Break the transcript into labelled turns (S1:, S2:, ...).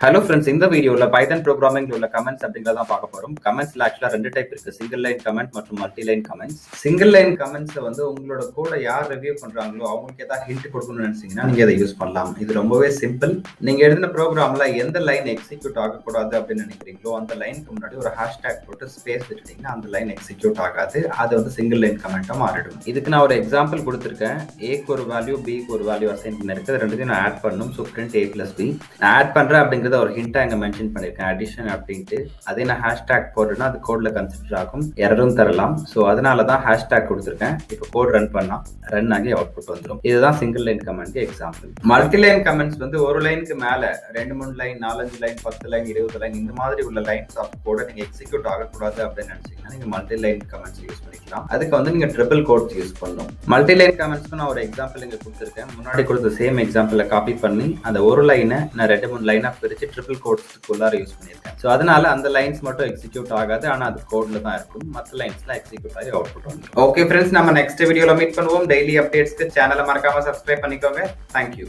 S1: Hello friends, இந்த வீடியோல பைத்தன் ப்ரோக்ராமிங்ல உள்ள கமெண்ட்ஸ் அப்படிங்கறத பார்க்க போறோம். கமெண்ட்ஸ்ல ஆக்சுவலா 2 டைப் இருக்கு. சிங்கிள் லைன் கமெண்ட் மற்றும் multi line comments. Single line comments வந்து உங்களோட கோட யார் ரிவ்யூ பண்றாங்களோ அவங்களுக்கு ஏதாவது ஹிண்ட் கொடுக்கணும்னு நினைச்சீங்கன்னா நீங்க அதை யூஸ் பண்ணலாம். இது ரொம்பவே சிம்பிள். நீங்க எழுதின ப்ரோக்ராம்ல எந்த லைன் எக்ஸிக்யூட் ஆகக்கூடாது அப்படின்னு நினைக்கிறீங்களோ அந்த லைனுக்கு முன்னாடி ஒரு ஹேஷ்டேக் போட்டு ஸ்பேஸ் விட்டுட்டீங்கன்னா அந்த லைன் எக்ஸிக்யூட் ஆகாது. அது வந்து சிங்கிள் லைன் கமெண்டா மாறிடும். இதுக்கு நான் ஒரு எக்ஸாம்பிள் கொடுத்துருக்கேன். ஏக்கு ஒரு வேல்யூ, பிக்கு ஒரு வேல்யூ அசைன் பண்ணிருக்கு. ரெண்டுத்தையும் நான் ஆட் பண்ணணும். So print a plus b நான் ஆட் பண்றேன் அப்படிங்கிறது ஒரு ஹிண்டா இங்க மென்ஷன் பண்ணிருக்கேன், அடிஷன் அப்படின்ட்டு. அதே நான் ஹேஷ்டேக் போடுறேன்னா அது கோட்ல கன்சிடர் ஆகும், எரரும் தரலாம். ஸோ அதனால தான் ஹேஷ்டேக் கொடுத்துருக்கேன். இப்போ கோட் ரன் பண்ணா ரன் ஆகி அவுட்புட் வந்துடும். இதுதான் single line comment example. Multi line comments வந்து ஒரு லைனுக்கு மேல 2-3 லைன், 4-5 லைன், 10 லைன், 20 லைன் இந்த மாதிரி உள்ள லைன்ஸ் ஆஃப் கோட நீங்க எக்ஸிக்யூட் ஆகக்கூடாது அப்படின்னு நினைச்சீங்கன்னா நீங்க மல்டி லைன் கமெண்ட்ஸ் யூஸ் பண்ணிக்கலாம். அதுக்கு வந்து நீங்க ட்ரிபிள் கோட்ஸ் யூஸ் பண்ணணும். மல்டி லைன் கமெண்ட்ஸ்க்கு நான் ஒரு எக்ஸாம்பிள் இங்க கொடுத்துருக்கேன். முன்னாடி கொடுத்த சேம் எக்ஸாம்பிள காப்பி பண்ணி அந்த ஒரு லைனை நான் 2-3 லைனா பிரிச்சு ட்ரிபிள் கோட்ஸ்க்குள்ளார யூஸ் பண்ணியிருக்கேன். ஸோ அதனால அந்த லைன்ஸ் மட்டும் எக்ஸிக்யூட் ஆகாது, ஆனா அது கோட்ல தான் இருக்கும். மற்ற லைன்ஸ்லாம் எக்ஸிக்யூட் ஆகி அவுட்புட் வந்துடும். ஓகே ஃப்ரெண்ட்ஸ், நம்ம நெக்ஸ்ட் வீடியோல மீட் பண்ணுவோம். டெய்லி அப்டேட்ஸ்க்கு சேனலை மறக்காம சப்ஸ்கிரைப் பண்ணிக்கோங்க. தேங்க்யூ.